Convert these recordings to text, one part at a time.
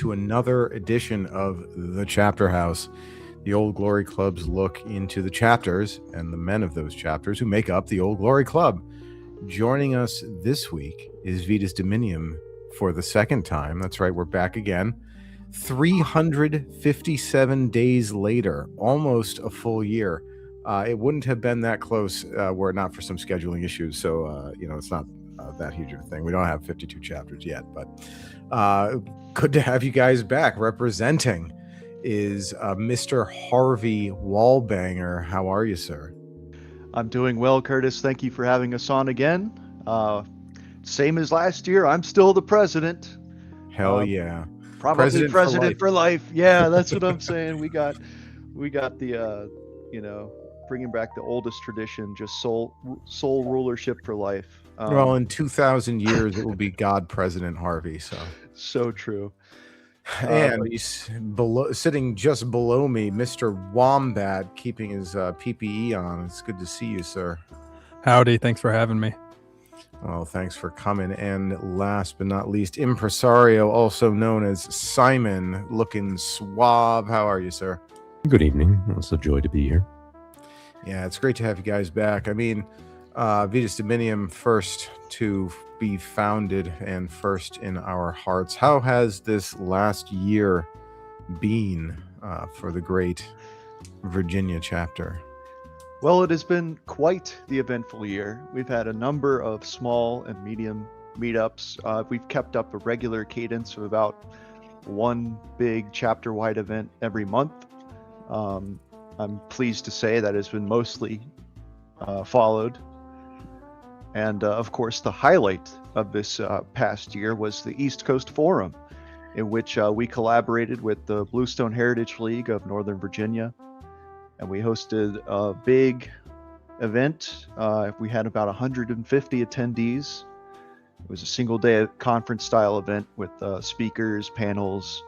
to another edition of The Chapter House, the Old Glory Club's look into the chapters and the men of those chapters who make up the Old Glory Club. Joining us this week is Vetus Dominium for the second time. That's right, we're back again. 357 days later, almost a full year. It wouldn't have been that close were it not for some scheduling issues. So, it's not that huge of a thing. We don't have 52 chapters yet, but good to have you guys back. Representing is Mr. Harvey Wallbanger. How are you, sir? I'm doing well, Curtis. Thank you for having us on again. Same as last year, I'm still the president. Hell yeah. Probably president for life. Yeah, that's what I'm saying. We got the bringing back the oldest tradition, just sole rulership for life. Well, in 2,000 years, it will be God President Harvey. So true. And he's sitting just below me, Mr. Wombat, keeping his PPE on. It's good to see you, sir. Howdy. Thanks for having me. Well, thanks for coming. And last but not least, Impresario, also known as Simon, looking suave. How are you, sir? Good evening. It's a joy to be here. Yeah, it's great to have you guys back. I mean, Vetus Dominium, first to be founded and first in our hearts. How has this last year been for the great Virginia chapter? Well, it has been quite the eventful year. We've had a number of small and medium meetups. We've kept up a regular cadence of about one big chapter-wide event every month. I'm pleased to say that has been mostly followed. And of course, the highlight of this past year was the East Coast Forum, in which we collaborated with the Bluestone Heritage League of Northern Virginia. And we hosted a big event. We had about 150 attendees. It was a single-day conference-style event with speakers, panels,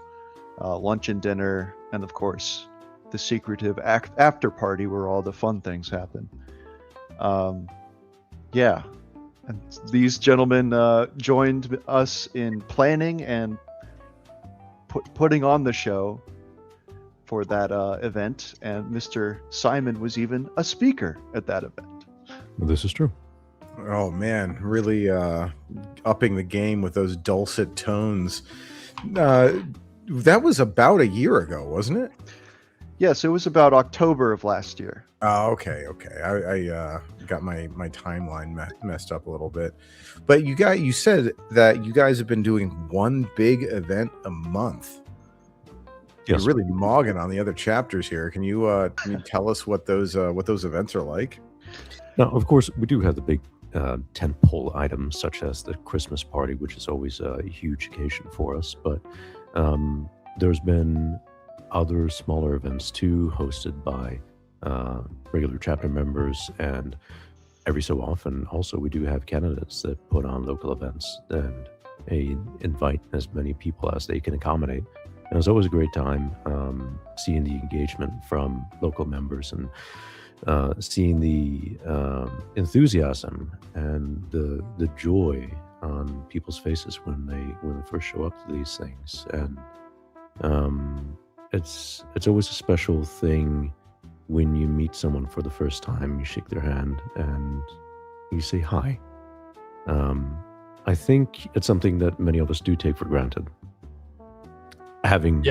lunch and dinner, and of course, the secretive after party where all the fun things happen. Yeah, and these gentlemen joined us in planning and putting on the show for that event, and Mr. Simon was even a speaker at that event. Well, this is true. Oh man, really upping the game with those dulcet tones. That was about a year ago, wasn't it? Yes, it was about October of last year. Oh, okay. I got my timeline messed up a little bit, but you said that you guys have been doing one big event a month. Yes. You're really mogging on the other chapters here. Can you tell us what those events are like? Now, of course, we do have the big tentpole items such as the Christmas party, which is always a huge occasion for us. But there's been other smaller events too, hosted by regular chapter members, and every so often also we do have candidates that put on local events and invite as many people as they can accommodate. And it's always a great time seeing the engagement from local members and seeing the enthusiasm and the joy on people's faces when they first show up to these things. And it's always a special thing when you meet someone for the first time. You shake their hand and you say hi. I think it's something that many of us do take for granted. Having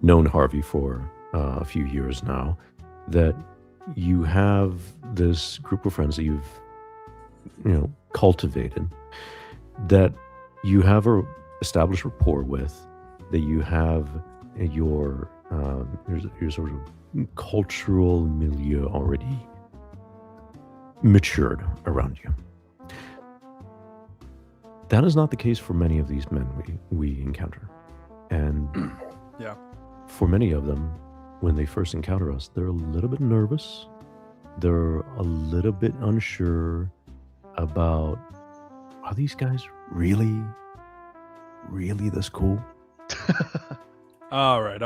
known Harvey for a few years now, that you have this group of friends that you've cultivated, that you have a established rapport with, that you have your sort of cultural milieu already matured around you. That is not the case for many of these men we encounter. And for many of them, when they first encounter us, they're a little bit nervous. They're a little bit unsure about, are these guys really this cool? All right.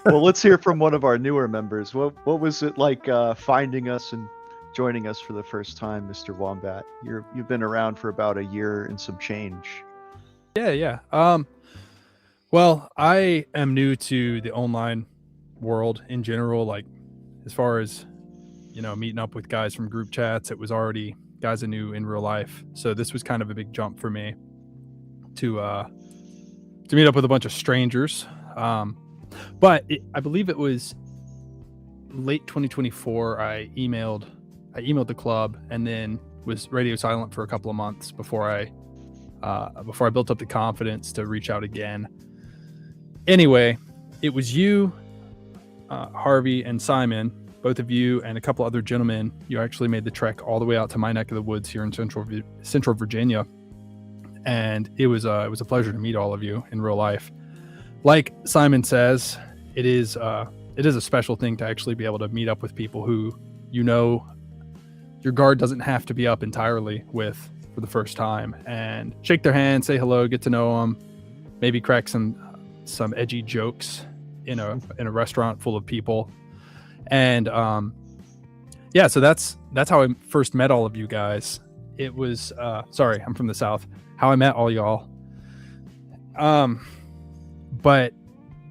Well, let's hear from one of our newer members. What was it like finding us and joining us for the first time, Mr. Wombat? You've been around for about a year and some change. Yeah. Well, I am new to the online world in general. Like, as far as, meeting up with guys from group chats, it was already guys I knew in real life. So this was kind of a big jump for me to meet up with a bunch of strangers. But I believe it was late 2024. I emailed the club and then was radio silent for a couple of months before I built up the confidence to reach out again. Anyway, it was you, Harvey, and Simon, both of you, and a couple other gentlemen. You actually made the trek all the way out to my neck of the woods here in Central Virginia, and it was a pleasure to meet all of you in real life. Like Simon says, it is a special thing to actually be able to meet up with people who your guard doesn't have to be up entirely with for the first time, and shake their hand, say hello, get to know them, maybe crack some edgy jokes in a restaurant full of people. And so that's how I first met all of you guys. It was sorry, I'm from the South. How I met all y'all. But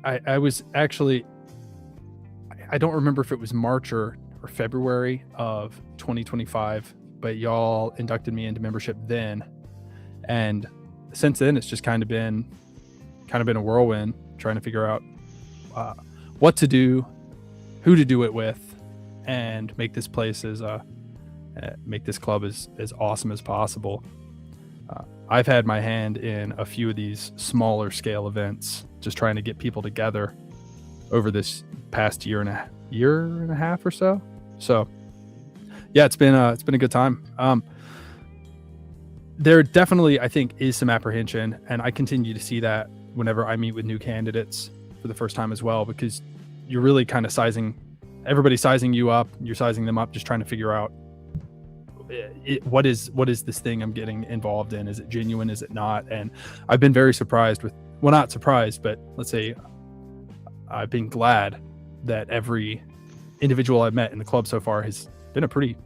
I was actually, I don't remember if it was March or February of 2025, but y'all inducted me into membership then. And since then, it's just kind of been a whirlwind, trying to figure out what to do, who to do it with, and make this place make this club as awesome as possible. I've had my hand in a few of these smaller scale events, just trying to get people together over this past year and a half or so. So yeah, it's been a good time. There definitely, I think, is some apprehension, and I continue to see that whenever I meet with new candidates for the first time as well, because you're really kind of everybody's sizing you up, you're sizing them up, just trying to figure out what is this thing I'm getting involved in? Is it genuine? Is it not? And I've been very surprised not surprised, but let's say I've been glad that every individual I've met in the club so far has been a pretty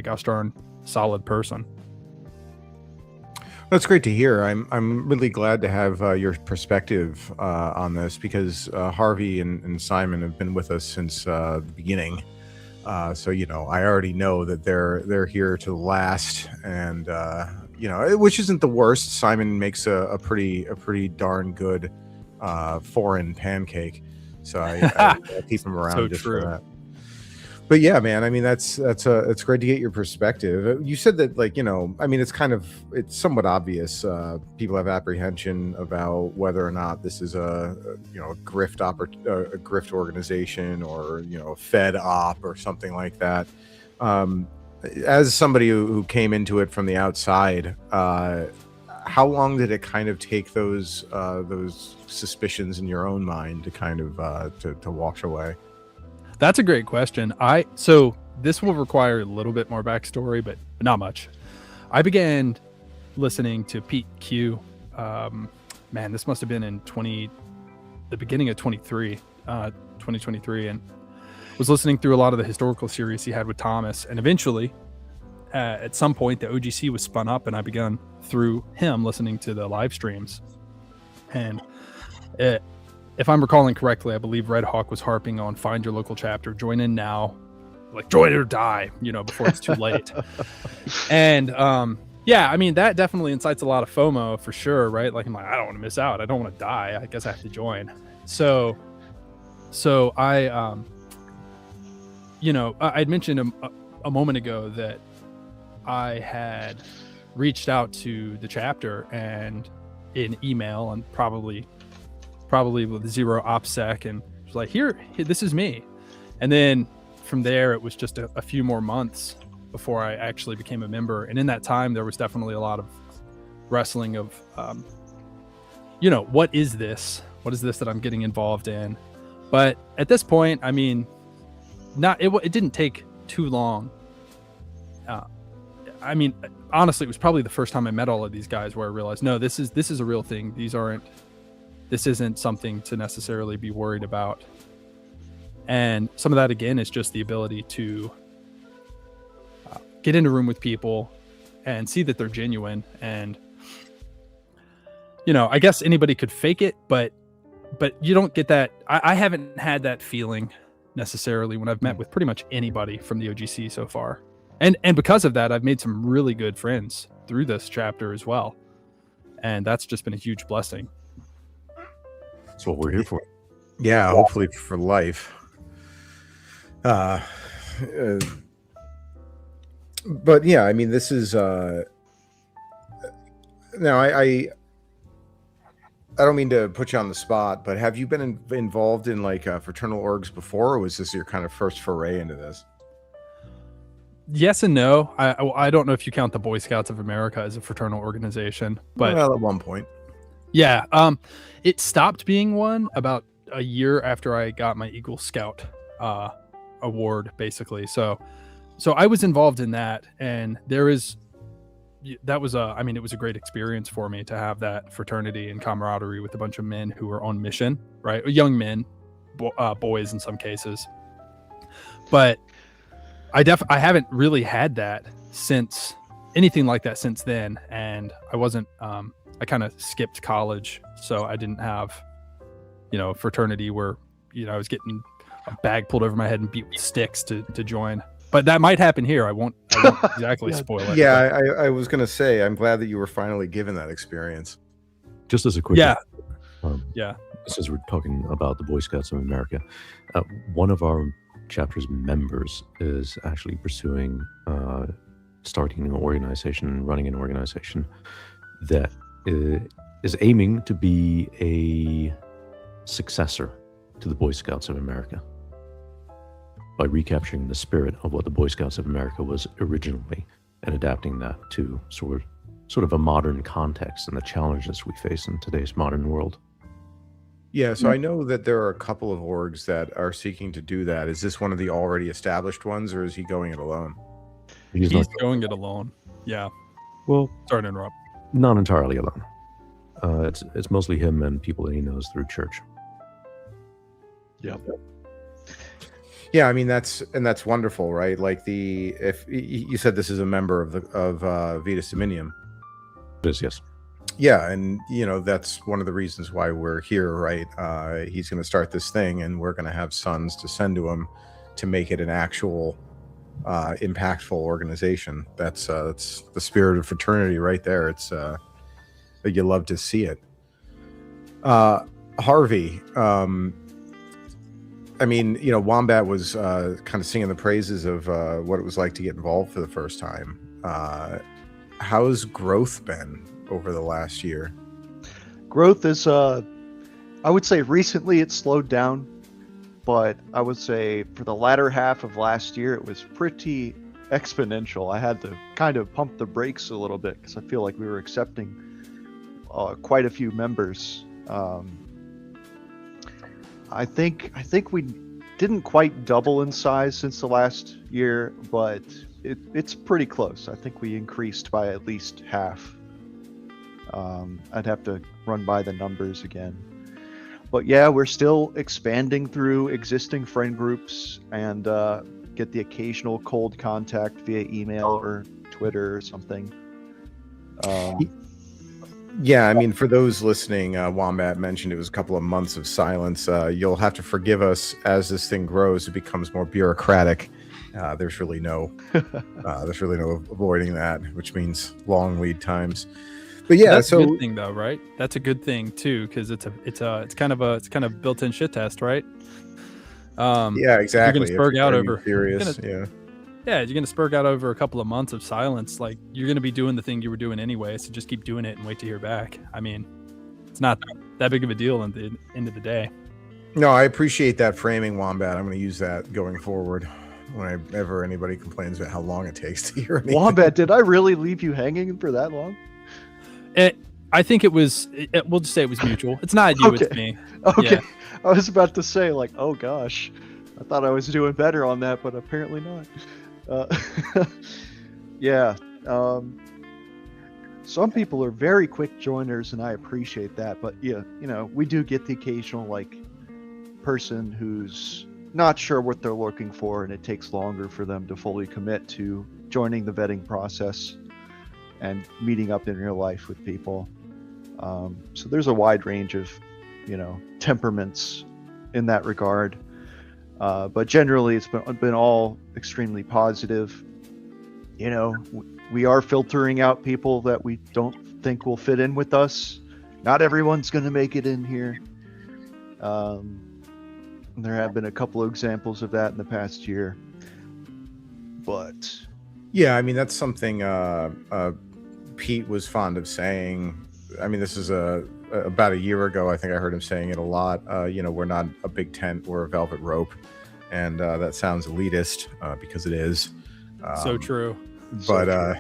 gosh darn solid person. That's great to hear. I'm really glad to have your perspective on this, because Harvey and Simon have been with us since the beginning. So I already know that they're here to last, and which isn't the worst. Simon makes a pretty darn good foreign pancake, so I keep him around So just true. for that. But yeah, man, I mean, it's great to get your perspective. You said that, it's somewhat obvious. People have apprehension about whether or not this is a grift organization, or a Fed op or something like that. As somebody who came into it from the outside, how long did it kind of take those suspicions in your own mind to kind of to wash away? That's a great question. So this will require a little bit more backstory, but not much. I began listening to Pete Q. This must have been in the beginning of 2023, and was listening through a lot of the historical series he had with Thomas. And eventually, at some point, the OGC was spun up, and I began through him listening to the live streams. And if I'm recalling correctly, I believe Red Hawk was harping on find your local chapter, join in now, like join it or die, before it's too late. And that definitely incites a lot of FOMO for sure, right? Like, I'm like, I don't want to miss out. I don't want to die. I guess I have to join. So I, I'd mentioned a moment ago that I had reached out to the chapter and in email, and probably with zero OPSEC, and was like, here, this is me. And then from there, it was just a few more months before I actually became a member. And in that time, there was definitely a lot of wrestling of, what is this? What is this that I'm getting involved in? But at this point, I mean, it didn't take too long. Honestly, it was probably the first time I met all of these guys where I realized, no, this is a real thing. This isn't something to necessarily be worried about. And some of that, again, is just the ability to get in a room with people and see that they're genuine. And I guess anybody could fake it, but you don't get that. I haven't had that feeling necessarily when I've met with pretty much anybody from the OGC so far. And because of that, I've made some really good friends through this chapter as well. And that's just been a huge blessing. That's what we're here for. Yeah, hopefully for life. But yeah, I mean, this is now I don't mean to put you on the spot, but have you been involved in like fraternal orgs before, or was this your kind of first foray into this? Yes and no. I don't know if you count the Boy Scouts of America as a fraternal organization, but Well, at one point. yeah, it stopped being one about a year after I got my Eagle Scout award, basically. So I was involved in that, and it was a great experience for me to have that fraternity and camaraderie with a bunch of men who were on mission, right? Young men, boys in some cases. But I haven't really had that since anything like that since then. And I wasn't, I kind of skipped college. So I didn't have, a fraternity where, I was getting a bag pulled over my head and beat with sticks to join. But that might happen here. I won't exactly spoil it. Yeah, I was going to say, I'm glad that you were finally given that experience. Just as a quick yeah. Since we're talking about the Boy Scouts of America, one of our chapter's members is actually pursuing starting an organization and running an organization that is aiming to be a successor to the Boy Scouts of America by recapturing the spirit of what the Boy Scouts of America was originally and adapting that to sort of a modern context and the challenges we face in today's modern world. Yeah, so I know that there are a couple of orgs that are seeking to do that. Is this one of the already established ones, or is he going it alone? He's going it alone. Yeah. Well, sorry to interrupt. Not entirely alone. It's mostly him and people that he knows through church. Yep. Yeah, I mean that's wonderful, right? Like if you said this is a member of Vetus Dominium. It is, yes. Yeah, and that's one of the reasons why we're here, right? He's going to start this thing, and we're going to have sons to send to him to make it an actual impactful organization. That's the spirit of fraternity right there. It's you love to see it. Harvey, I mean, Wombat was kind of singing the praises of what it was like to get involved for the first time. How's growth been over the last year? Growth is, I would say recently it slowed down, but I would say for the latter half of last year, it was pretty exponential. I had to kind of pump the brakes a little bit because I feel like we were accepting quite a few members. I think we didn't quite double in size since the last year, but it's pretty close. I think we increased by at least half. I'd have to run by the numbers again. But yeah, we're still expanding through existing friend groups and get the occasional cold contact via email or Twitter or something. Yeah, I mean, for those listening, Wombat mentioned it was a couple of months of silence. You'll have to forgive us as this thing grows. It becomes more bureaucratic. There's really no avoiding that, which means long lead times. But yeah, that's a good thing though, right? That's a good thing too, because it's kind of built-in shit test, right? Yeah, exactly. You're gonna spurg out over. Serious, Yeah, you're gonna spurg out over a couple of months of silence. Like you're gonna be doing the thing you were doing anyway, so just keep doing it and wait to hear back. I mean, it's not that big of a deal at the end of the day. No, I appreciate that framing, Wombat. I'm going to use that going forward whenever anybody complains about how long it takes to hear anything. Wombat, did I really leave you hanging for that long? I think it was. We'll just say it was mutual. It's not you, it's me. Okay. Yeah. I was about to say, like, oh gosh, I thought I was doing better on that, but apparently not. Yeah. Some people are very quick joiners, and I appreciate that. But yeah, we do get the occasional person who's not sure what they're looking for, and it takes longer for them to fully commit to joining the vetting process and meeting up in real life with people. So there's a wide range of, temperaments in that regard. But generally, it's been all extremely positive. We are filtering out people that we don't think will fit in with us. Not everyone's going to make it in here. There have been a couple of examples of that in the past year. But yeah, I mean, that's something Pete was fond of saying. I mean, this is about a year ago. I think I heard him saying it a lot. We're not a big tent, we're a velvet rope. And that sounds elitist because it is. So true. But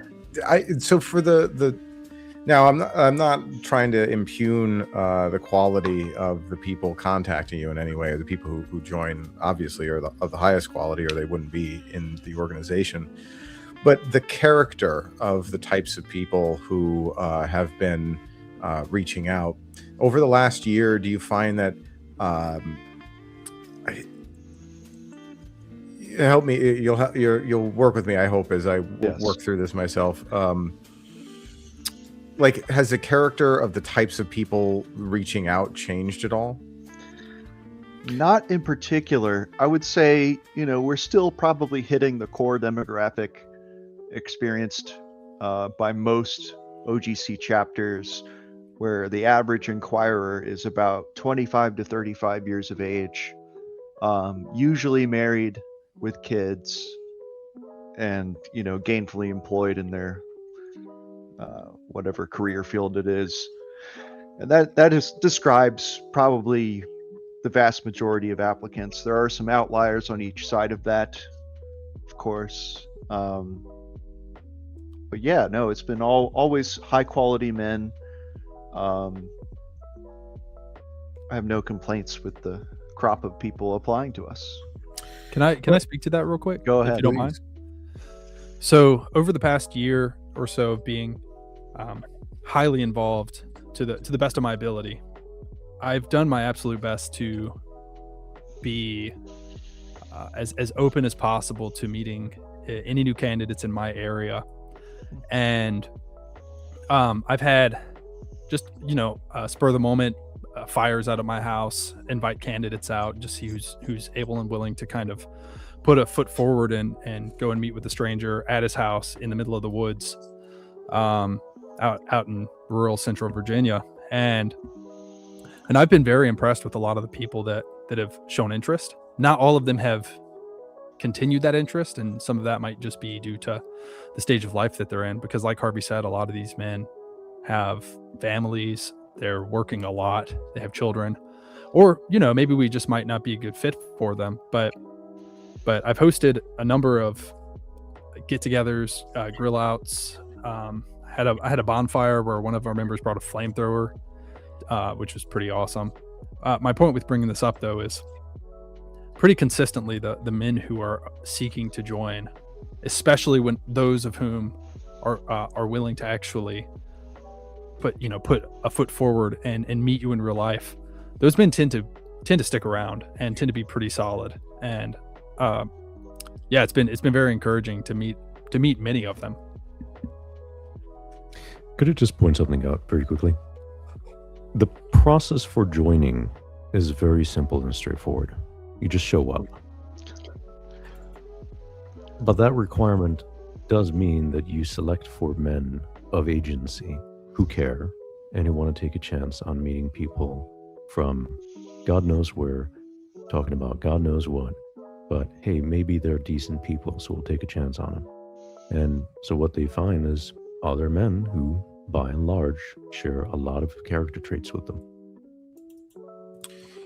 so for the now, I'm not trying to impugn the quality of the people contacting you in any way. The people who join obviously are of the highest quality, or they wouldn't be in the organization. But the character of the types of people who have been reaching out over the last year, do you find that help me, you'll work with me, I hope, as I work through this myself. Like, has the character of the types of people reaching out changed at all? Not in particular. I would say, we're still probably hitting the core demographic experienced by most OGC chapters, where the average inquirer is about 25 to 35 years of age, usually married with kids, and gainfully employed in their whatever career field it is. And that describes probably the vast majority of applicants. There are some outliers on each side of that, of course. But yeah, no, it's been always high quality men. I have no complaints with the crop of people applying to us. Can I speak to that real quick? Go ahead. If you don't mind. So over the past year or so of being highly involved to the best of my ability, I've done my absolute best to be as open as possible to meeting any new candidates in my area. And I've had just, spur of the moment fires out of my house, invite candidates out, just see who's able and willing to kind of put a foot forward and go and meet with a stranger at his house in the middle of the woods, out in rural central Virginia. And I've been very impressed with a lot of the people that have shown interest. Not all of them have continued that interest, and some of that might just be due to the stage of life that they're in, because like Harvey said, a lot of these men have families, they're working a lot, they have children, or maybe we just might not be a good fit for them. But I've hosted a number of get-togethers, grill outs. I had a bonfire where one of our members brought a flamethrower, which was pretty awesome. My point with bringing this up, though, is pretty consistently the men who are seeking to join, especially when those of whom are willing to actually put a foot forward and meet you in real life, those men tend to stick around and tend to be pretty solid. And it's been very encouraging to meet many of them. Could I just point something out very quickly? The process for joining is very simple and straightforward. You just show up. But that requirement does mean that you select for men of agency who care and who want to take a chance on meeting people from God knows where, talking about God knows what. But hey, maybe they're decent people, so we'll take a chance on them. And so what they find is other men who, by and large, share a lot of character traits with them.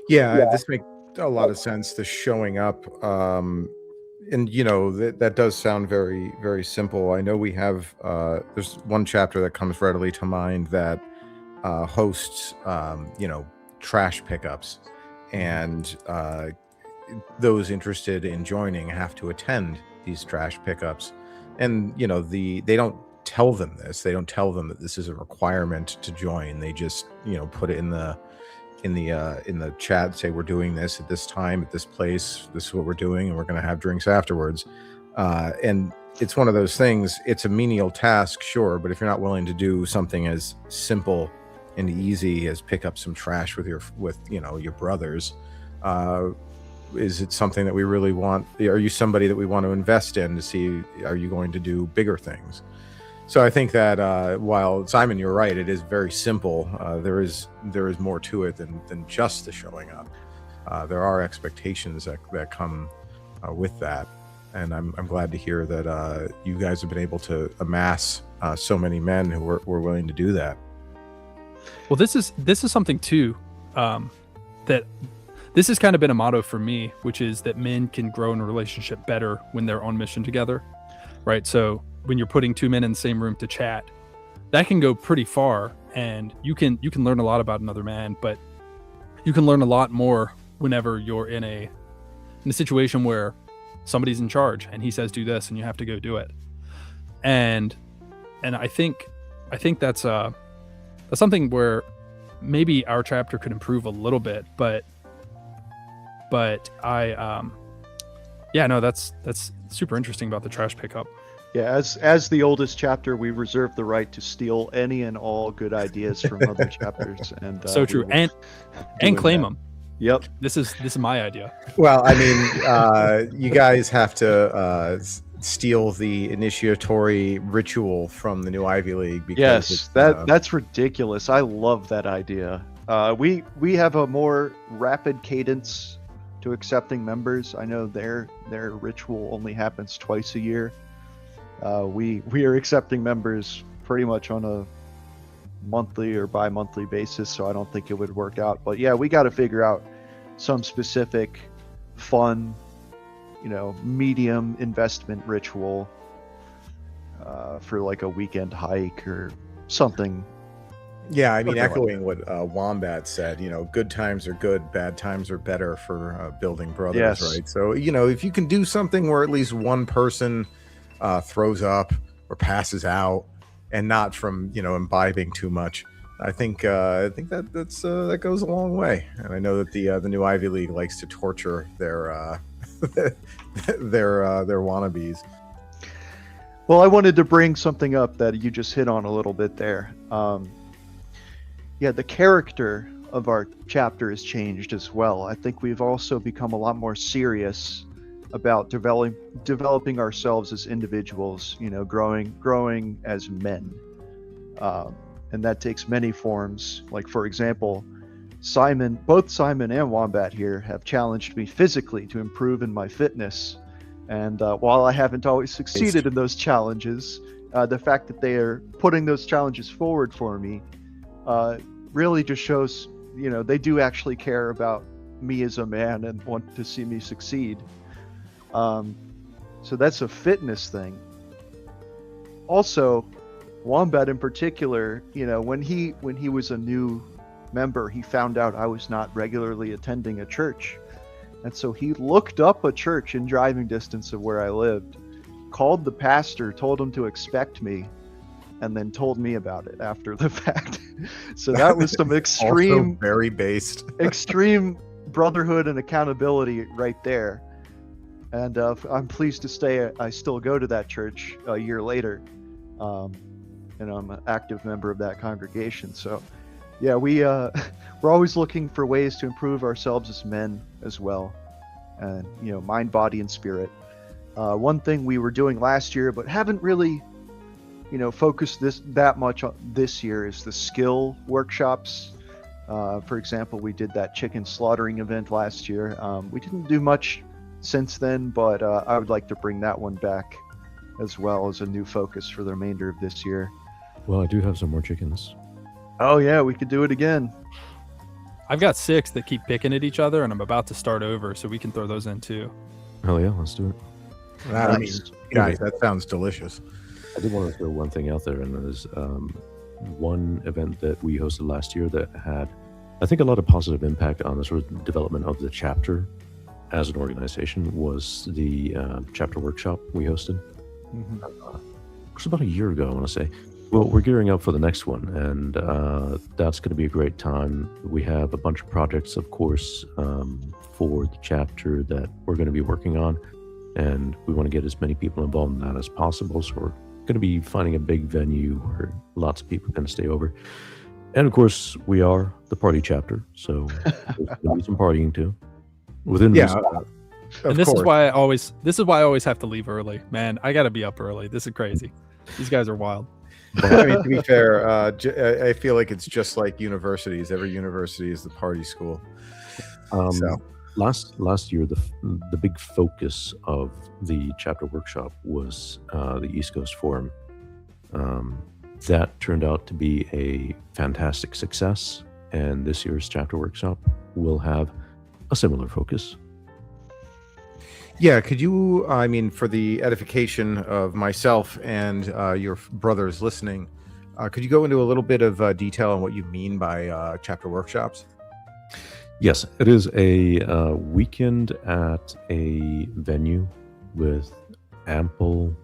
Yeah. This makes a lot of sense, the showing up. And that does sound very, very simple. I know we have there's one chapter that comes readily to mind that hosts trash pickups, and those interested in joining have to attend these trash pickups. And they don't tell them this. They don't tell them that this is a requirement to join. They just put it in the chat, say we're doing this at this time at this place, this is what we're doing, and we're going to have drinks afterwards. And it's one of those things, it's a menial task, sure, but if you're not willing to do something as simple and easy as pick up some trash with your brothers. Is it something that we really want? Are you somebody that we want to invest in to see, are you going to do bigger things? So I think that while Simon, you're right, it is very simple. There is more to it than just the showing up. There are expectations that come with that, and I'm glad to hear that you guys have been able to amass so many men who were willing to do that. Well, this is something too, that this has kind of been a motto for me, which is that men can grow in a relationship better when they're on mission together, right? So when you're putting two men in the same room to chat, that can go pretty far, and you can learn a lot about another man, but you can learn a lot more whenever you're in a situation where somebody's in charge and he says do this and you have to go do it. And I think that's something where maybe our chapter could improve a little bit, but that's super interesting about the trash pickup. Yeah, as the oldest chapter, we reserve the right to steal any and all good ideas from other chapters, and so true, and claim them. Yep, this is my idea. Well, I mean, you guys have to steal the initiatory ritual from the new Ivy League. Because that's ridiculous. I love that idea. We have a more rapid cadence to accepting members. I know their ritual only happens twice a year. We are accepting members pretty much on a monthly or bi-monthly basis, so I don't think it would work out. But yeah, we got to figure out some specific fun, medium investment ritual for like a weekend hike or something. Yeah, I mean, echoing what Wombat said, good times are good, bad times are better for building brothers, Yes. right? So, if you can do something where at least one person throws up or passes out, and not from imbibing too much, I think that goes a long way. And I know that the new Ivy League likes to torture their their wannabes. Well, I wanted to bring something up that you just hit on a little bit there. The character of our chapter has changed as well. I think we've also become a lot more serious about developing ourselves as individuals, growing as men. And that takes many forms. Like, for example, both Simon and Wombat here have challenged me physically to improve in my fitness. And while I haven't always succeeded in those challenges, the fact that they are putting those challenges forward for me really just shows, they do actually care about me as a man and want to see me succeed. So that's a fitness thing. Also, Wombat in particular, when he was a new member, he found out I was not regularly attending a church. And so he looked up a church in driving distance of where I lived, called the pastor, told him to expect me, and then told me about it after the fact. So that was some extreme, also very based, extreme brotherhood and accountability right there. And I'm pleased to say I still go to that church a year later. And I'm an active member of that congregation. So yeah, we're always looking for ways to improve ourselves as men as well. And, mind, body, and spirit. One thing we were doing last year, but haven't really, focused that much on this year, is the skill workshops. For example, we did that chicken slaughtering event last year. We didn't do much since then, but I would like to bring that one back as well as a new focus for the remainder of this year. Well, I do have some more chickens. Oh yeah, we could do it again. I've got 6 that keep picking at each other, and I'm about to start over, so we can throw those in too. Oh yeah, let's do it. I mean, guys, that sounds delicious. I did want to throw one thing out there, and there's one event that we hosted last year that had, I think, a lot of positive impact on the sort of development of the chapter as an organization, was the chapter workshop we hosted. Mm-hmm. It was about a year ago, I want to say. Well, we're gearing up for the next one, and that's going to be a great time. We have a bunch of projects, of course, for the chapter that we're going to be working on, and we want to get as many people involved in that as possible. So we're going to be finding a big venue where lots of people are going to stay over. And of course, we are the party chapter, so there's going to be some partying too. Within Yeah, reason. of And this course. is why I always have to leave early. Man, I got to be up early. This is crazy. These guys are wild. I mean, to be fair, I feel like it's just like universities. Every university is the party school. So Last year, the big focus of the chapter workshop was the East Coast Forum. That turned out to be a fantastic success, and this year's chapter workshop will have a similar focus. yeah, could you? I mean, for the edification of myself and your brothers listening, could you go into a little bit of detail on what you mean by chapter workshops? Yes, it is a weekend at a venue with ample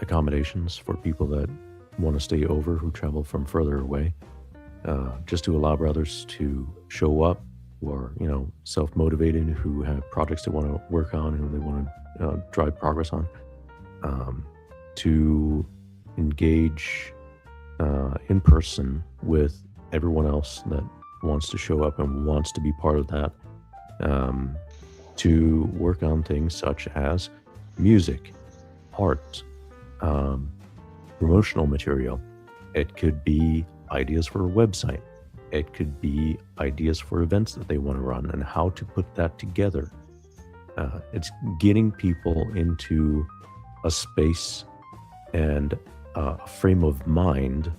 accommodations for people that want to stay over who travel from further away, just to allow brothers to show up who are, self-motivated, who have projects they want to work on, who they want to drive progress on, to engage in person with everyone else that wants to show up and wants to be part of that, to work on things such as music, art, promotional material. It could be ideas for a website. It could be ideas for events that they want to run and how to put that together. It's getting people into a space and a frame of mind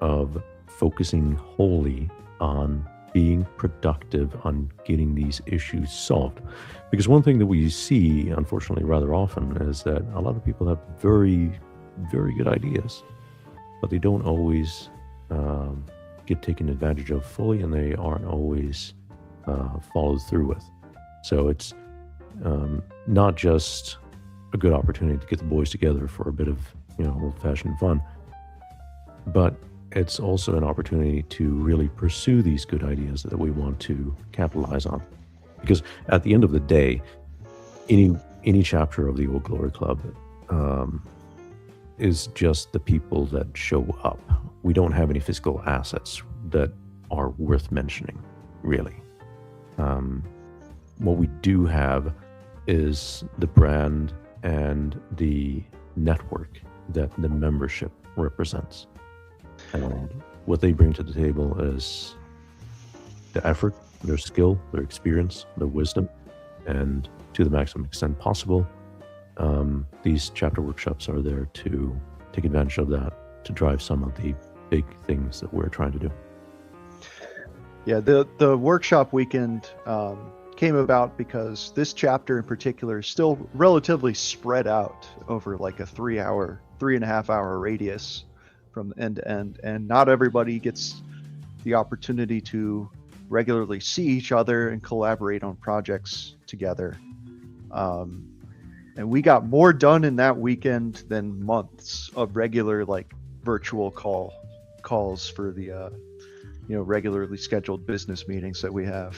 of focusing wholly on being productive, on getting these issues solved. Because one thing that we see, unfortunately, rather often is that a lot of people have very, very good ideas, but they don't always get taken advantage of fully, and they aren't always followed through with. So it's not just a good opportunity to get the boys together for a bit of old-fashioned fun, but it's also an opportunity to really pursue these good ideas that we want to capitalize on. Because at the end of the day, any chapter of the Old Glory Club is just the people that show up. We don't have any physical assets that are worth mentioning, really. What we do have is the brand and the network that the membership represents. And what they bring to the table is the effort, their skill, their experience, their wisdom, and to the maximum extent possible, these chapter workshops are there to take advantage of that, to drive some of the big things that we're trying to do. Yeah, the workshop weekend came about because this chapter in particular is still relatively spread out over like a 3.5 hour radius from end to end, and not everybody gets the opportunity to regularly see each other and collaborate on projects together. And we got more done in that weekend than months of regular virtual calls for the regularly scheduled business meetings that we have.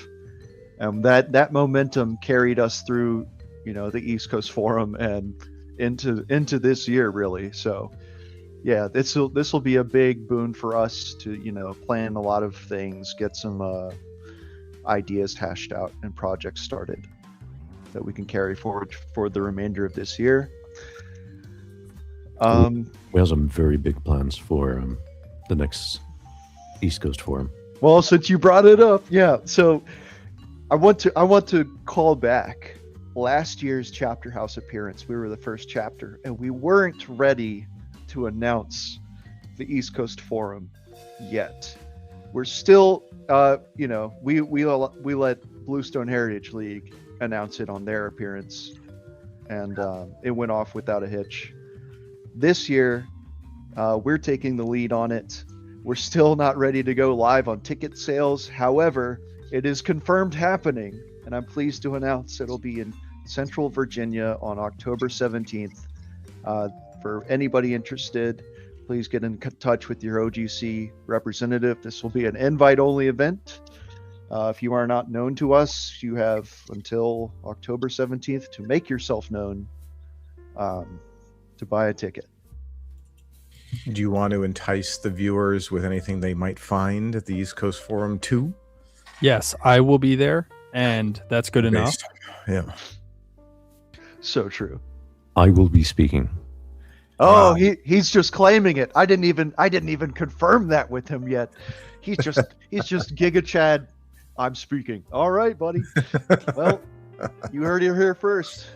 That momentum carried us through the East Coast Forum and into this year, really. So yeah, this will be a big boon for us to plan a lot of things, get some ideas hashed out and projects started that we can carry forward for the remainder of this year. We have some very big plans for the next East Coast Forum. Well, since you brought it up, yeah. So I want to call back last year's chapter house appearance. We were the first chapter, and we weren't ready to announce the East Coast Forum yet. We're still, we let Bluestone Heritage League announce it on their appearance, and it went off without a hitch. This year, we're taking the lead on it. We're still not ready to go live on ticket sales. However, it is confirmed happening, and I'm pleased to announce it'll be in Central Virginia on October 17th. For anybody interested, please get in touch with your OGC representative. This will be an invite-only event. If you are not known to us, you have until October 17th to make yourself known, to buy a ticket. Do you want to entice the viewers with anything they might find at the East Coast Forum too? Yes, I will be there, and that's good enough. Yeah. So true. I will be speaking. Oh, Wow. he's just claiming it. I didn't even confirm that with him yet. He's just Giga Chad. I'm speaking. All right, buddy. Well, you heard it here first.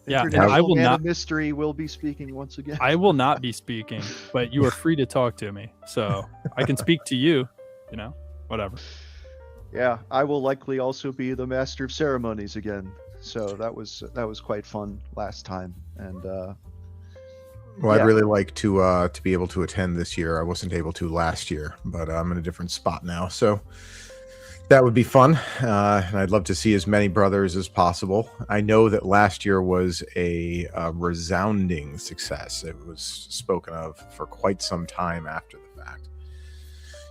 Yeah, and International I will Man not. of Mystery will be speaking once again. I will not be speaking, but you are free to talk to me, so I can speak to you. You know, whatever. Yeah, I will likely also be the master of ceremonies again. So that was quite fun last time, and Well, Yeah. I'd really like to be able to attend this year. I wasn't able to last year, but I'm in a different spot now, so that would be fun. And I'd love to see as many brothers as possible. I know that last year was a resounding success. It was spoken of for quite some time after the fact.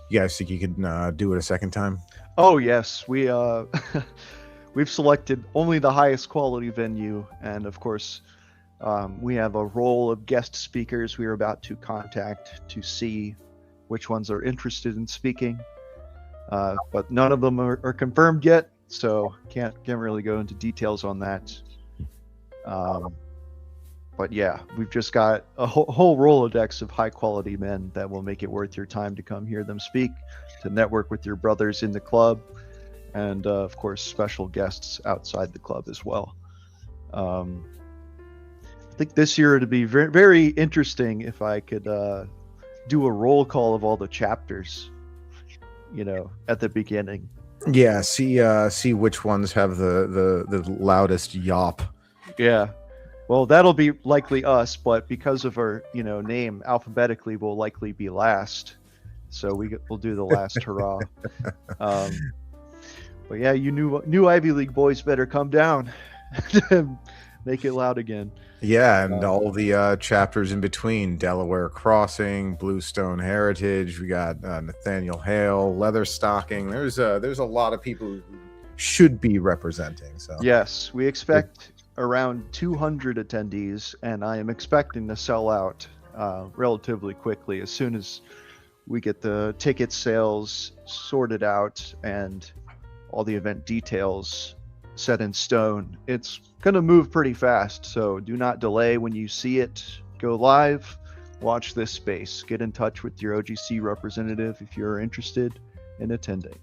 You guys think you can do it a second time? oh yes, we've selected only the highest quality venue, and of course, we have a roll of guest speakers we are about to contact to see which ones are interested in speaking. But none of them are confirmed yet, so can't really go into details on that. But yeah, we've just got a whole Rolodex of high quality men that will make it worth your time to come hear them speak, to network with your brothers in the club, and of course special guests outside the club as well. I think this year it'd be very, very interesting if I could do a roll call of all the chapters, at the beginning. Yeah, see which ones have the loudest yawp. Yeah. Well, that'll be likely us, but because of our, name alphabetically, we'll likely be last. So we'll do the last hurrah. But yeah, you new Ivy League boys better come down. Make it loud again. Yeah, and all the chapters in between: Delaware Crossing, Bluestone Heritage. We got Nathaniel Hale, Leatherstocking. There's a lot of people who should be representing. So Yes, we expect around 200 attendees, and I am expecting to sell out relatively quickly as soon as we get the ticket sales sorted out and all the event details set in stone. It's going to move pretty fast, so do not delay when you see it go live. Watch this space. Get in touch with your OGC representative if you're interested in attending.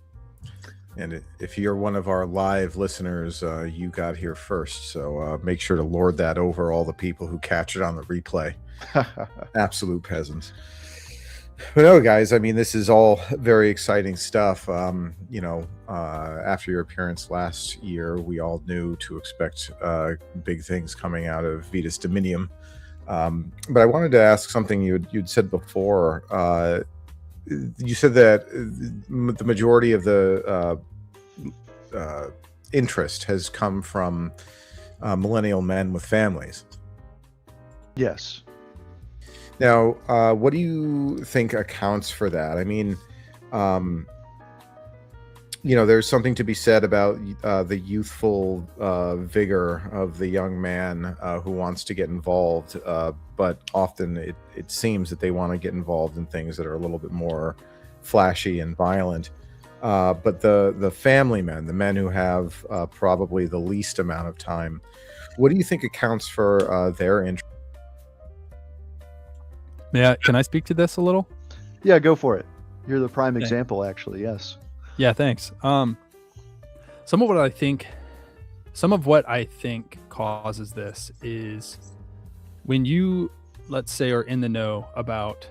And if you're one of our live listeners, you got here first. So make sure to lord that over all the people who catch it on the replay. Absolute peasants. But no, guys, I mean, this is all very exciting stuff. After your appearance last year, we all knew to expect big things coming out of Vetus Dominium. But I wanted to ask something you'd said before. You said that the majority of the interest has come from millennial men with families. Yes. Now, what do you think accounts for that? I mean, there's something to be said about the youthful vigor of the young man who wants to get involved, but often it seems that they want to get involved in things that are a little bit more flashy and violent. But the family men, the men who have probably the least amount of time, what do you think accounts for their interest? Can I speak to this a little? Yeah, go for it. You're the prime Okay. example, actually. Yes. Yeah, thanks. Some of what I think causes this is when you, let's say, are in the know about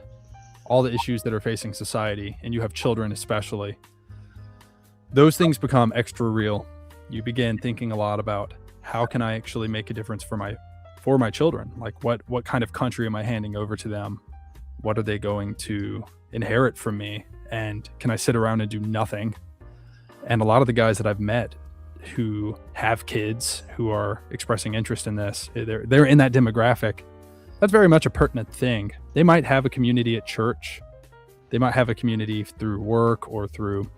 all the issues that are facing society, and you have children especially, those things become extra real. You begin thinking a lot about how can I actually make a difference for my children? Like what kind of country am I handing over to them? What are they going to inherit from me? And can I sit around and do nothing? And a lot of the guys that I've met who have kids who are expressing interest in this, they're in that demographic. That's very much a pertinent thing. They might have a community at church. They might have a community through work or through,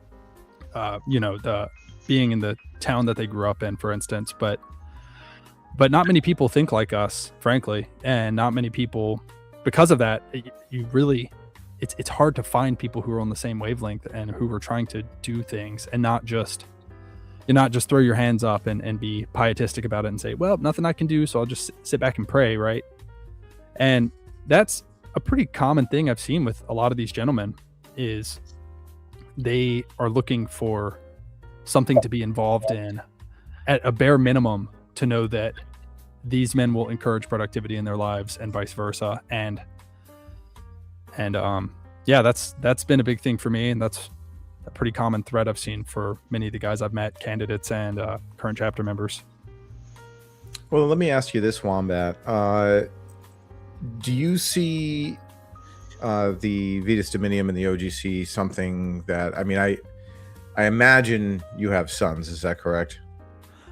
being in the town that they grew up in, for instance. But not many people think like us, frankly, and not many people because of that, you really, it's hard to find people who are on the same wavelength and who are trying to do things and not just throw your hands up and be pietistic about it and say, well, nothing I can do, so I'll just sit back and pray, right? And that's a pretty common thing I've seen with a lot of these gentlemen, is they are looking for something to be involved in at a bare minimum, to know that these men will encourage productivity in their lives and vice versa. And yeah, that's been a big thing for me, and that's a pretty common thread I've seen for many of the guys I've met, candidates and current chapter members. Well, let me ask you this, Wombat. Do you see the Vetus Dominium and the OGC something that, I mean, I imagine you have sons, is that correct?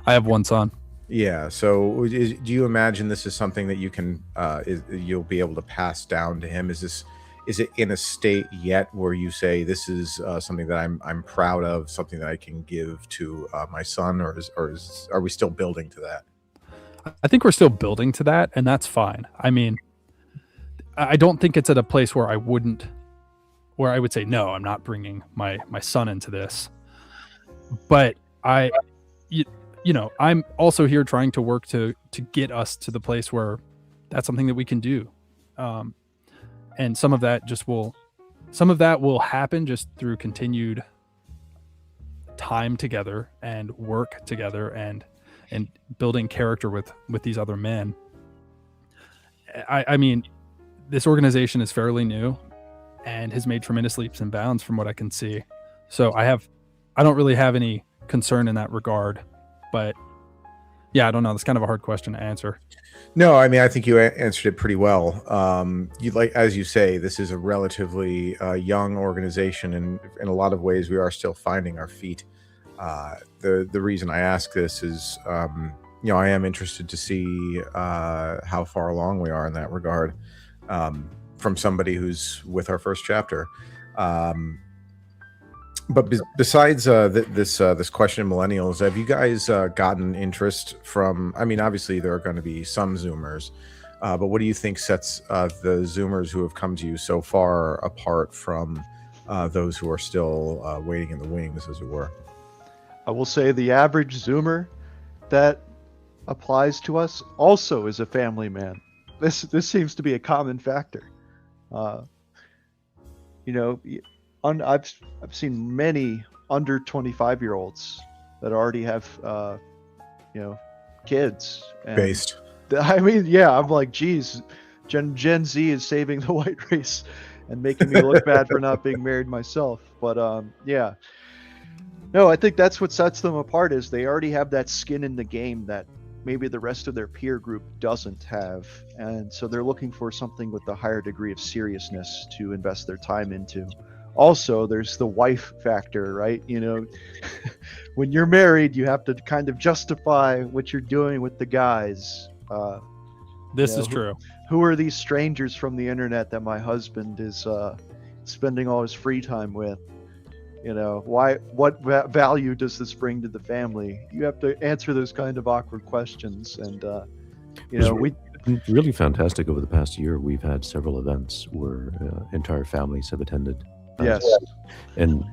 I have one son. Yeah. So do you imagine this is something that you can, you'll be able to pass down to him? Is it in a state yet where you say this is something that I'm proud of, something that I can give to my son, or are we still building to that? I think we're still building to that, and that's fine. I mean, I don't think it's at a place where I would say, no, I'm not bringing my son into this. But you know, I'm also here trying to work to get us to the place where that's something that we can do. And some of that will happen just through continued time together and work together and building character with these other men. I mean, this organization is fairly new and has made tremendous leaps and bounds from what I can see. So I don't really have any concern in that regard, but yeah, I don't know. That's kind of a hard question to answer. No, I mean, I think you answered it pretty well. As you say, this is a relatively young organization, and in a lot of ways, we are still finding our feet. The reason I ask this is, you know, I am interested to see how far along we are in that regard, from somebody who's with our first chapter. But besides this question of millennials, have you guys gotten interest from, I mean, obviously there are going to be some Zoomers, but what do you think sets the Zoomers who have come to you so far apart from those who are still waiting in the wings, as it were? I will say the average Zoomer that applies to us also is a family man. This seems to be a common factor. You know, I've seen many under 25-year-olds that already have you know, kids. And Based. I mean, yeah, I'm like, geez, Gen Z is saving the white race and making me look bad for not being married myself. But yeah. No, I think that's what sets them apart, is they already have that skin in the game that maybe the rest of their peer group doesn't have. And so they're looking for something with a higher degree of seriousness to invest their time into. Also, there's the wife factor, right? You know, when you're married, you have to kind of justify what you're doing with the guys. This is true. Who are these strangers from the internet that my husband is spending all his free time with? You know, what value does this bring to the family? You have to answer those kind of awkward questions. And, you know, really fantastic over the past year. We've had several events where entire families have attended. Yes. And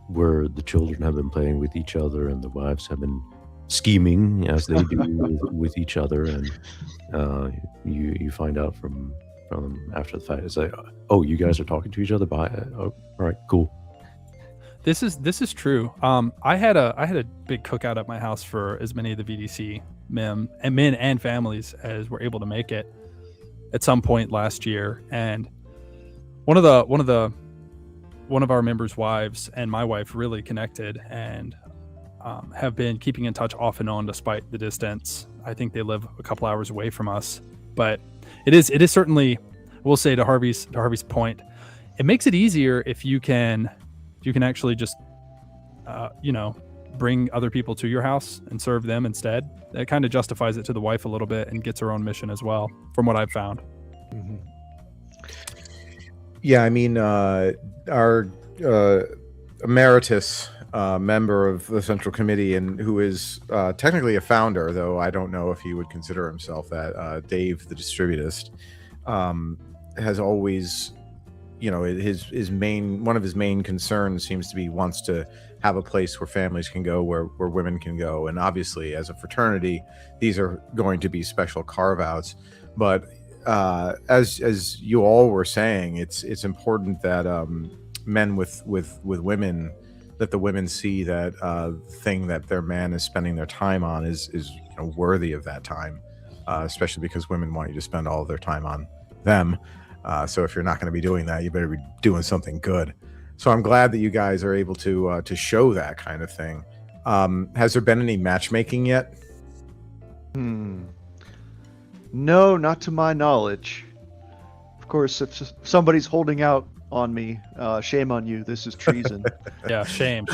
where the children have been playing with each other and the wives have been scheming as they do with each other. And you find out from after the fact, it's like, oh, you guys are talking to each other? Bye. Oh, all right, cool. This is true. I had a big cookout at my house for as many of the VDC men and families as were able to make it at some point last year. And one of our members' wives and my wife really connected and have been keeping in touch off and on despite the distance. I think they live a couple hours away from us, but it is certainly, we'll say to Harvey's point, it makes it easier if you can actually just, you know, bring other people to your house and serve them instead. That kind of justifies it to the wife a little bit and gets her own mission as well, from what I've found. Mm-hmm. Yeah, I mean, our emeritus member of the Central Committee, and who is technically a founder, though I don't know if he would consider himself that, Dave the Distributist, has always, one of his main concerns seems to be wants to have a place where families can go, where women can go. And obviously, as a fraternity, these are going to be special carve-outs. But as you all were saying, it's important that men with women, that the women see that thing that their man is spending their time on is worthy of that time, especially because women want you to spend all of their time on them. So if you're not going to be doing that, you better be doing something good. So I'm glad that you guys are able to show that kind of thing. Has there been any matchmaking yet? No, not to my knowledge. Of course, if somebody's holding out on me, shame on you. This is treason. Yeah, shame.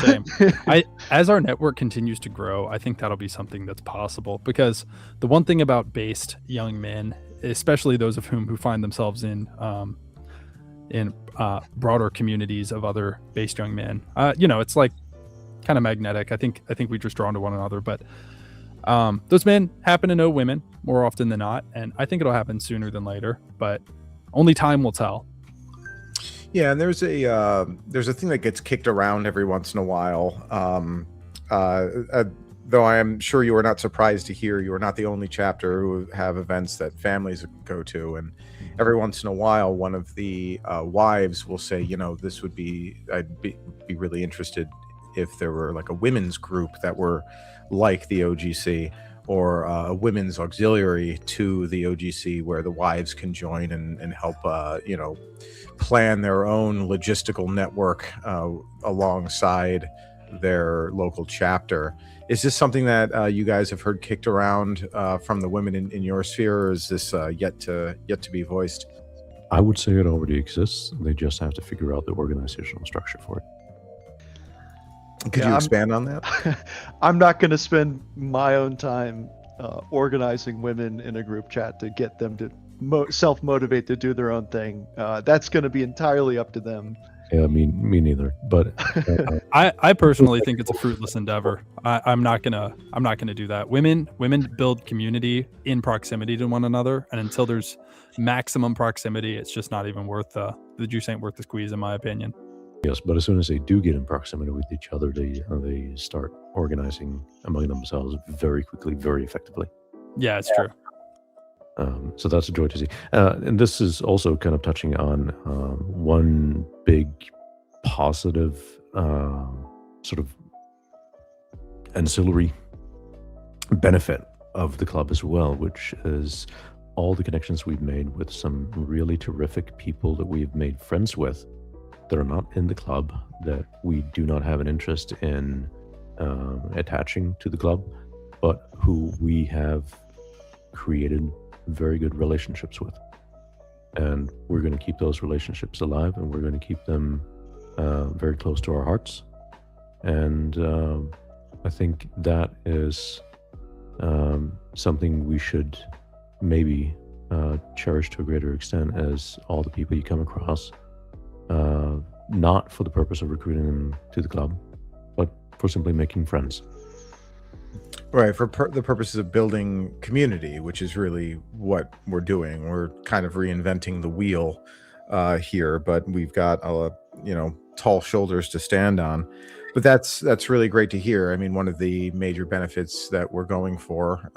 As our network continues to grow, I think that'll be something that's possible, because the one thing about based young men, especially those of whom who find themselves in broader communities of other based young men, it's like kind of magnetic. I think we just drawn to one another, but those men happen to know women more often than not, and I think it'll happen sooner than later, but only time will tell. Yeah, and there's a thing that gets kicked around every once in a while. Though I am sure you are not surprised to hear you are not the only chapter who have events that families go to, and every once in a while, one of the wives will say, this would be, I'd be really interested if there were like a women's group that were like the OGC, or a women's auxiliary to the OGC where the wives can join and help, plan their own logistical network alongside their local chapter. Is this something that you guys have heard kicked around from the women in your sphere, or is this yet to be voiced? I would say it already exists. They just have to figure out the organizational structure for it. Could you expand on that? I'm not going to spend my own time organizing women in a group chat to get them to self-motivate to do their own thing. That's going to be entirely up to them. Yeah, me neither. But I personally think it's a fruitless endeavor. I'm not gonna do that. Women build community in proximity to one another, and until there's maximum proximity, it's just not even worth the juice ain't worth the squeeze, in my opinion. Yes, but as soon as they do get in proximity with each other, they start organizing among themselves very quickly, very effectively. Yeah, it's true. So that's a joy to see. And this is also kind of touching on one big positive sort of ancillary benefit of the club as well, which is all the connections we've made with some really terrific people that we've made friends with that are not in the club, that we do not have an interest in attaching to the club, but who we have created very good relationships with. And we're going to keep those relationships alive, and we're going to keep them very close to our hearts. And I think that is something we should maybe cherish to a greater extent as all the people you come across, not for the purpose of recruiting them to the club, but for simply making friends. Right, for the purposes of building community, which is really what we're doing. We're kind of reinventing the wheel here, but we've got tall shoulders to stand on. But that's really great to hear. I mean, one of the major benefits that we're going for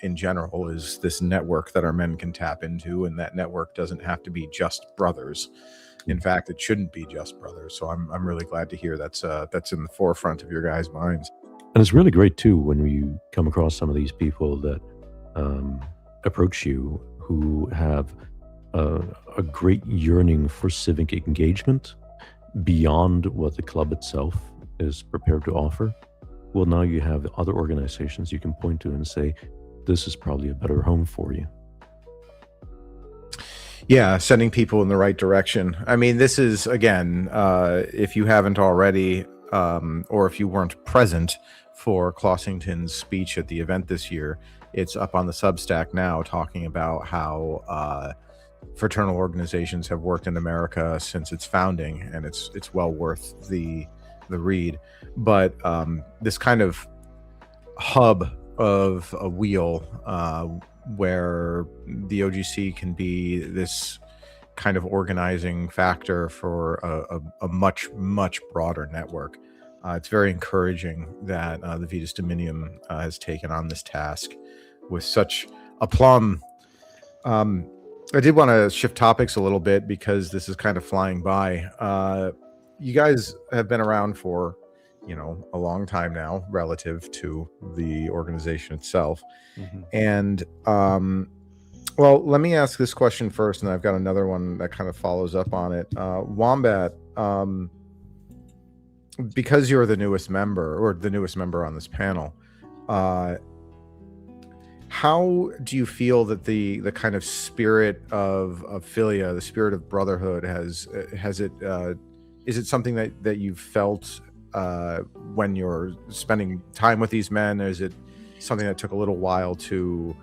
in general is this network that our men can tap into, and that network doesn't have to be just brothers. In fact, it shouldn't be just brothers. So I'm really glad to hear that's in the forefront of your guys' minds. And it's really great too when you come across some of these people that approach you who have a great yearning for civic engagement beyond what the club itself is prepared to offer. Well, now you have other organizations you can point to and say, this is probably a better home for you. Yeah, sending people in the right direction. I mean, this is, again, if you haven't already, or if you weren't present for Clossington's speech at the event this year, it's up on the Substack now, talking about how fraternal organizations have worked in America since its founding, and it's well worth the read. But this kind of hub of a wheel where the OGC can be this kind of organizing factor for a much, much broader network. It's very encouraging that the Vetus Dominium has taken on this task with such aplomb. I did want to shift topics a little bit because this is kind of flying by. You guys have been around for, a long time now relative to the organization itself. Mhm. And, well, let me ask this question first, and I've got another one that kind of follows up on it. Wombat, because you're the newest member on this panel, how do you feel that the kind of spirit of philia, the spirit of brotherhood, is it something that you've felt when you're spending time with these men? Or is it something that took a little while to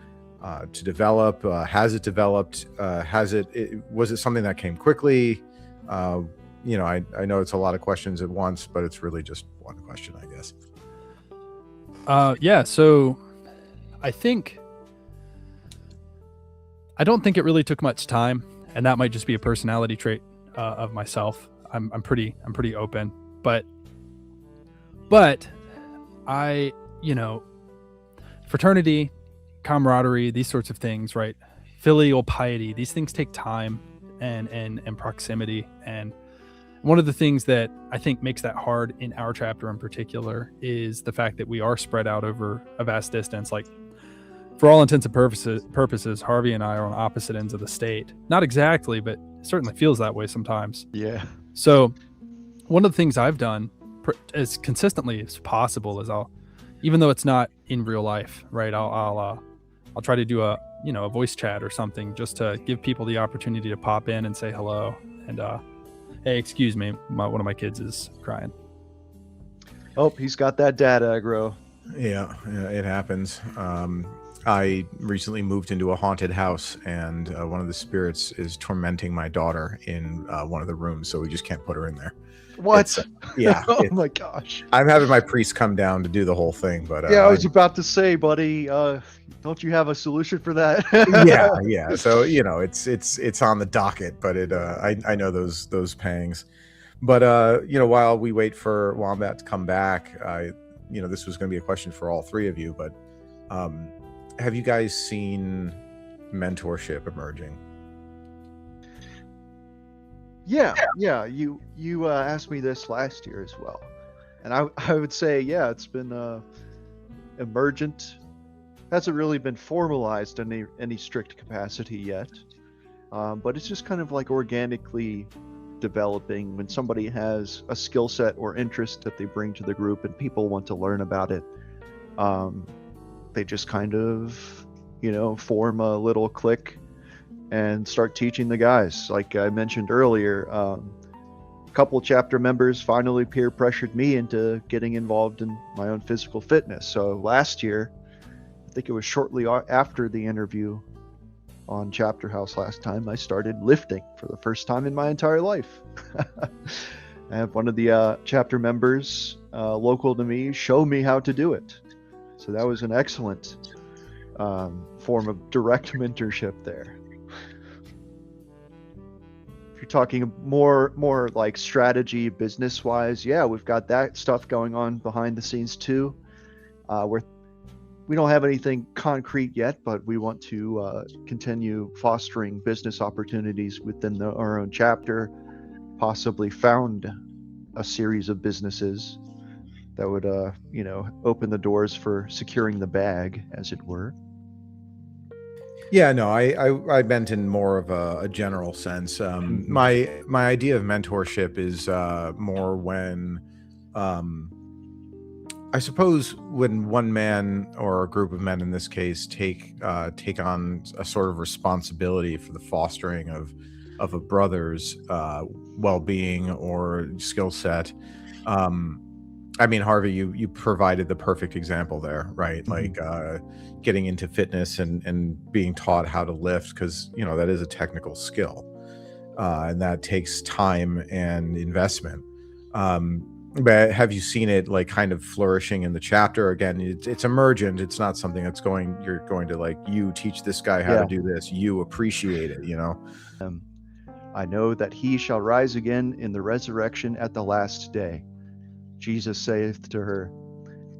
develop? Has it developed? Was it something that came quickly? I know it's a lot of questions at once, but it's really just one question, I guess. Yeah, so I don't think it really took much time, and that might just be a personality trait of myself. I'm pretty open, but I, fraternity, camaraderie, these sorts of things, right? Filial piety, these things take time and proximity. And one of the things that I think makes that hard in our chapter in particular is the fact that we are spread out over a vast distance. Like, for all intents and purposes, Harvey and I are on opposite ends of the state. Not exactly, but it certainly feels that way sometimes. Yeah. So one of the things I've done as consistently as possible is even though it's not in real life, right? I'll try to do a voice chat or something just to give people the opportunity to pop in and say hello. And hey, excuse me, one of my kids is crying. Oh, he's got that dad aggro. Yeah, it happens. I recently moved into a haunted house, and one of the spirits is tormenting my daughter in one of the rooms, so we just can't put her in there. What? Yeah. Oh my gosh. I'm having my priest come down to do the whole thing, but I was about to say, buddy, don't you have a solution for that? yeah. So it's on the docket, but I know those pangs. But while we wait for Wombat to come back, this was going to be a question for all three of you, but have you guys seen mentorship emerging? Yeah. You asked me this last year as well, and I would say, yeah, it's been emergent. Hasn't really been formalized in any strict capacity yet, but it's just kind of like organically developing. When somebody has a skill set or interest that they bring to the group and people want to learn about it, they just kind of form a little clique and start teaching the guys. Like I mentioned earlier, a couple chapter members finally peer pressured me into getting involved in my own physical fitness. So last year, I think it was shortly after the interview on Chapter House last time, I started lifting for the first time in my entire life. I have one of the chapter members local to me show me how to do it. So that was an excellent form of direct mentorship there. If you're talking more like strategy, business-wise, yeah, we've got that stuff going on behind the scenes too. We don't have anything concrete yet, but we want to continue fostering business opportunities within our own chapter, possibly found a series of businesses that would open the doors for securing the bag, as it were. Yeah, no, I meant in more of a general sense. My idea of mentorship is more when I suppose when one man, or a group of men in this case, take on a sort of responsibility for the fostering of a brother's well-being or skill set. I mean, Harvey, you provided the perfect example there, right? Like getting into fitness and being taught how to lift, because that is a technical skill, and that takes time and investment. But have you seen it like kind of flourishing in the chapter? Again, it's emergent. It's not something that's you're going to like, you teach this guy how to do this, you appreciate it, I know that he shall rise again in the resurrection at the last day. Jesus saith to her,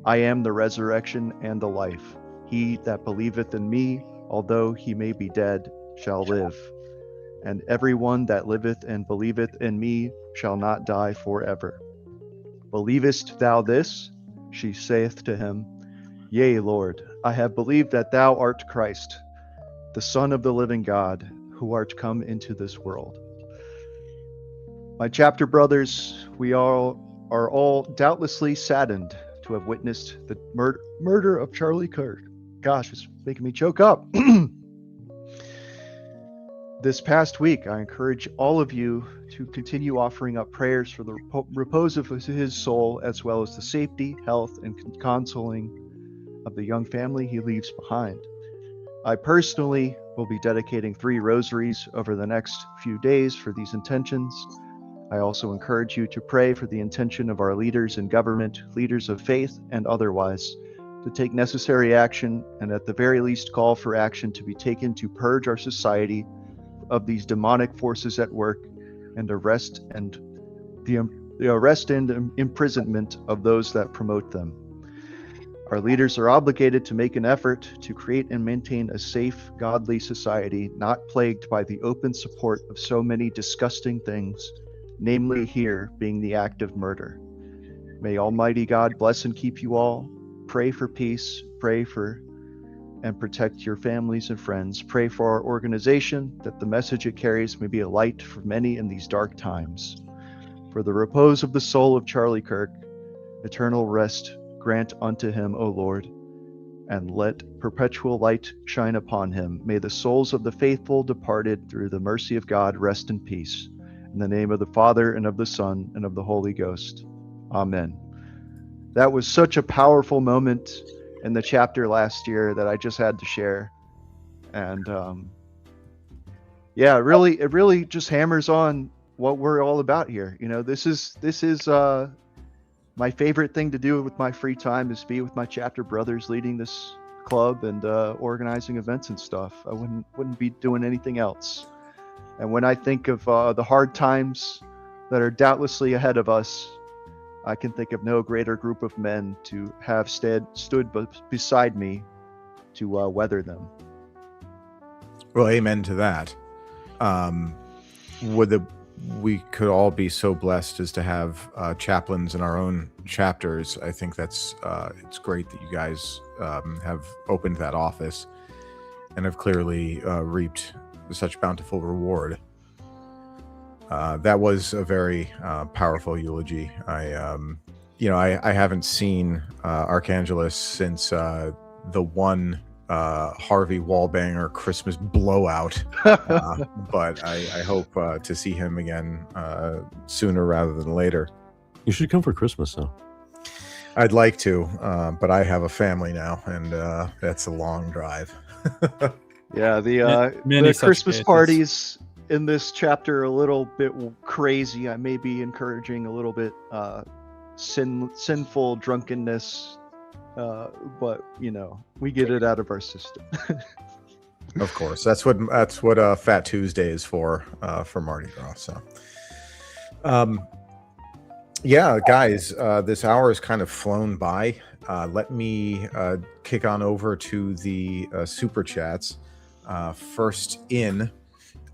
I am the resurrection and the life. He that believeth in me, although he may be dead, shall live. And every one that liveth and believeth in me shall not die forever. Believest thou this? She saith to him, Yea, Lord, I have believed that thou art Christ, the Son of the living God, who art come into this world. My chapter brothers, we all are all doubtlessly saddened to have witnessed the murder of Charlie Kirk. Gosh, it's making me choke up. This past week, I encourage all of you to continue offering up prayers for the repose of his soul, as well as the safety, health, and consoling of the young family he leaves behind. I personally will be dedicating 3 rosaries over the next few days for these intentions. I also encourage you to pray for the intention of our leaders in government, leaders of faith, and otherwise, to take necessary action, and at the very least call for action to be taken to purge our society of these demonic forces at work, and arrest and imprisonment of those that promote them. Our leaders are obligated to make an effort to create and maintain a safe, godly society, not plagued by the open support of so many disgusting things, namely here being the act of murder. May Almighty God bless and keep you all. Pray for peace, pray for and protect your families and friends. Pray for our organization, that the message it carries may be a light for many in these dark times. For the repose of the soul of Charlie Kirk, eternal rest grant unto him, O Lord, and let perpetual light shine upon him. May the souls of the faithful departed through the mercy of God rest in peace. In the name of the Father, and of the Son, and of the Holy Ghost. Amen. That was such a powerful moment in the chapter last year that I just had to share. And yeah, it really just hammers on what we're all about here. You know, this is my favorite thing to do with my free time, is be with my chapter brothers, leading this club and organizing events and stuff. I wouldn't be doing anything else. And when I think of the hard times that are doubtlessly ahead of us, I can think of no greater group of men to have stood beside me to weather them. Well, amen to that. We could all be so blessed as to have chaplains in our own chapters. I think it's great that you guys have opened that office and have clearly reaped such bountiful reward. That was a very powerful eulogy. I haven't seen Archangelus since the one Harvey Wallbanger Christmas blowout, but I hope to see him again sooner rather than later. You should come for Christmas, though. I'd like to, but I have a family now, and that's a long drive. Yeah, the Christmas parties in this chapter are a little bit crazy. I may be encouraging a little bit sinful drunkenness, but you know, we get it out of our system. Of course, that's what Fat Tuesday is for Mardi Gras. So, yeah, guys, this hour has kind of flown by. Let me kick on over to the super chats. First in,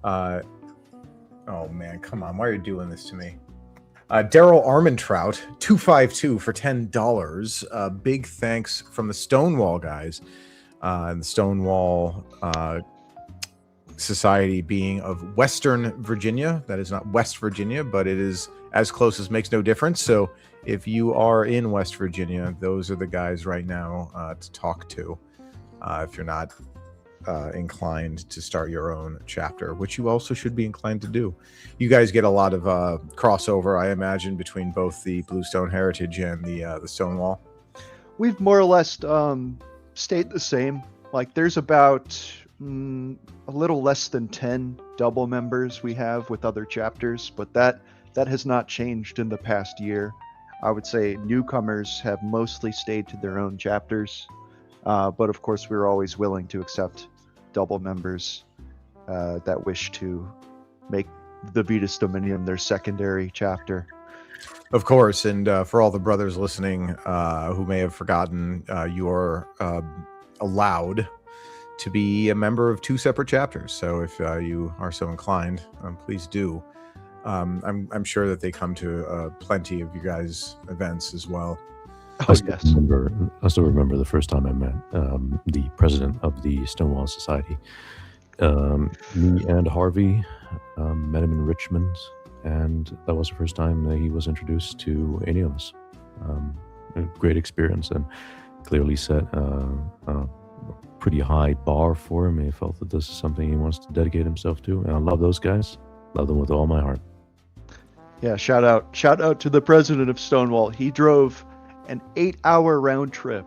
oh man, come on, why are you doing this to me? Daryl Armentrout 252 for $10. Big thanks from the Stonewall guys, and the Stonewall Society being of Western Virginia. That is not West Virginia, but it is as close as makes no difference. So if you are in West Virginia, those are the guys right now to talk to. If you're not inclined to start your own chapter, which you also should be inclined to do. You guys get a lot of crossover, I imagine, between both the Bluestone Heritage and the Stonewall. We've more or less stayed the same. Like, there's about a little less than 10 double members we have with other chapters, but that has not changed in the past year. I would say newcomers have mostly stayed to their own chapters. But of course, we're always willing to accept double members that wish to make the Vetus Dominium, their secondary chapter. Of course, and for all the brothers listening who may have forgotten, you're allowed to be a member of 2 separate chapters. So if you are so inclined, please do. I'm sure that they come to plenty of you guys' events as well. Oh, I still remember the first time I met the president of the Stonewall Society. Me and Harvey met him in Richmond, and that was the first time that he was introduced to any of us. A great experience, and clearly set a pretty high bar for him. He felt that this is something he wants to dedicate himself to, and I love those guys. Love them with all my heart. Yeah, shout out to the president of Stonewall. He drove an 8-hour round trip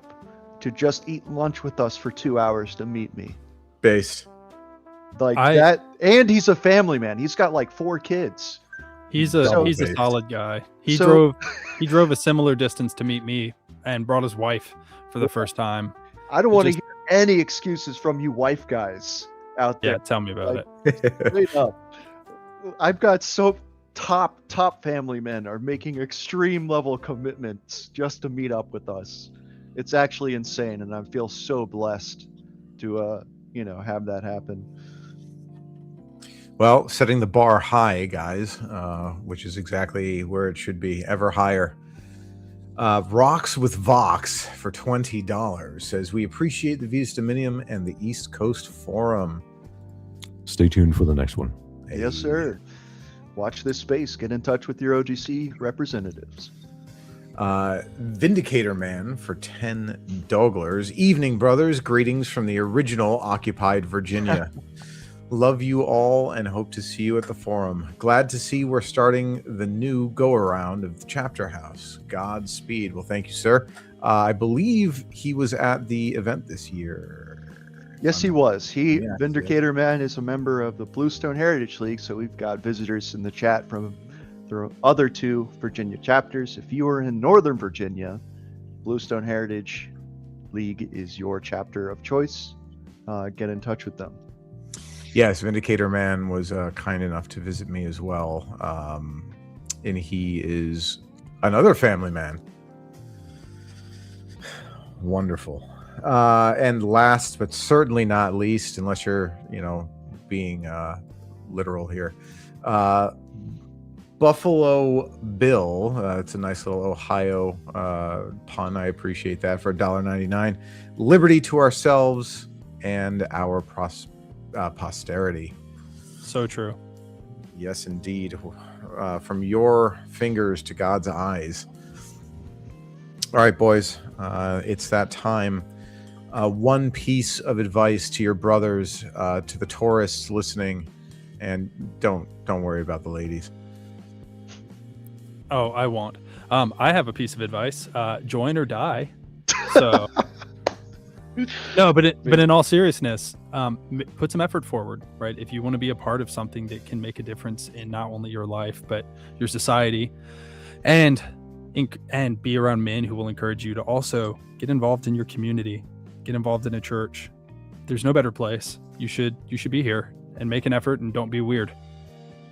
to just eat lunch with us for 2 hours to meet me. Based. That, and he's a family man. He's got like 4 kids. He's a solid guy. He drove a similar distance to meet me and brought his wife for the first time. I don't want to hear any excuses from you wife guys out there. Yeah, tell me about it. Straight up. I've got top family men are making extreme level commitments just to meet up with us. It's actually insane, and I feel so blessed to have that happen. Well, setting the bar high, guys, which is exactly where it should be, ever higher. Rocks with Vox for $20 says, we appreciate the Vetus Dominium and the East Coast Forum. Stay tuned for the next one. Hey. Yes, sir. Watch this space. Get in touch with your OGC representatives. Vindicator Man for $10. Evening, brothers. Greetings from the original occupied Virginia. Love you all and hope to see you at the forum. Glad to see we're starting the new go-around of the chapter house. Godspeed. Well, thank you, sir. I believe he was at the event this year. Yes, he was. Vindicator Man is a member of the Bluestone Heritage League, so we've got visitors in the chat from the other 2 Virginia chapters. If you are in Northern Virginia, Bluestone Heritage League is your chapter of choice. Get in touch with them. Yes, Vindicator Man was kind enough to visit me as well. And he is another family man. Wonderful. And last but certainly not least, unless you're, being literal here, Buffalo Bill. It's a nice little Ohio pun. I appreciate that, for $1.99. Liberty to ourselves and our posterity. So true. Yes, indeed. From your fingers to God's eyes. All right, boys. It's that time. One piece of advice to your brothers, to the tourists listening, and don't worry about the ladies. Oh, I won't. I have a piece of advice. Join or die. So no, but in all seriousness, put some effort forward, right? If you want to be a part of something that can make a difference in not only your life but your society, and be around men who will encourage you to also get involved in your community, get involved in a church. There's no better place. You should be here and make an effort, and don't be weird.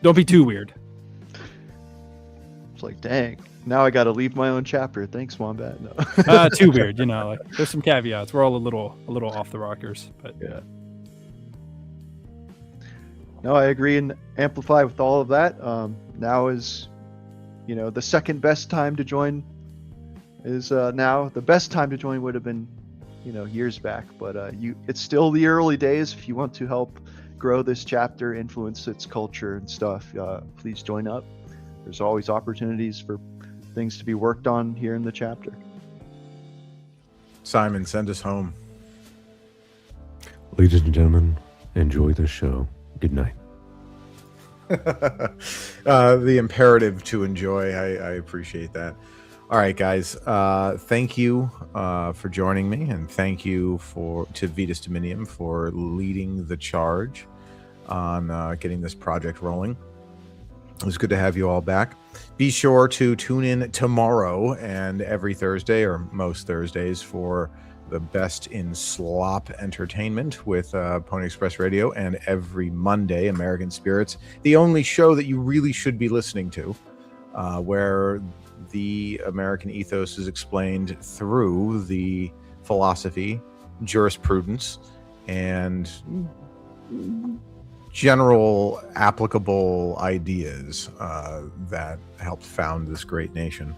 Don't be too weird. It's like, dang, now I got to leave my own chapter. Thanks, Wombat. No. Too weird, there's some caveats. We're all a little off the rockers, but yeah. No, I agree and amplify with all of that. Now is, the second best time to join is now. The best time to join would have been, years back, but it's still the early days. If you want to help grow this chapter, influence its culture and stuff, please join up. There's always opportunities for things to be worked on here in the chapter. Simon, send us home. Ladies and gentlemen, enjoy the show. Good night. The imperative to enjoy. I appreciate that. All right, guys. Thank you for joining me, and thank you to Vetus Dominium for leading the charge on getting this project rolling. It was good to have you all back. Be sure to tune in tomorrow and every Thursday, or most Thursdays, for the best in slop entertainment with Pony Express Radio, and every Monday, American Spirits, the only show that you really should be listening to, where the American ethos is explained through the philosophy, jurisprudence, and general applicable ideas that helped found this great nation.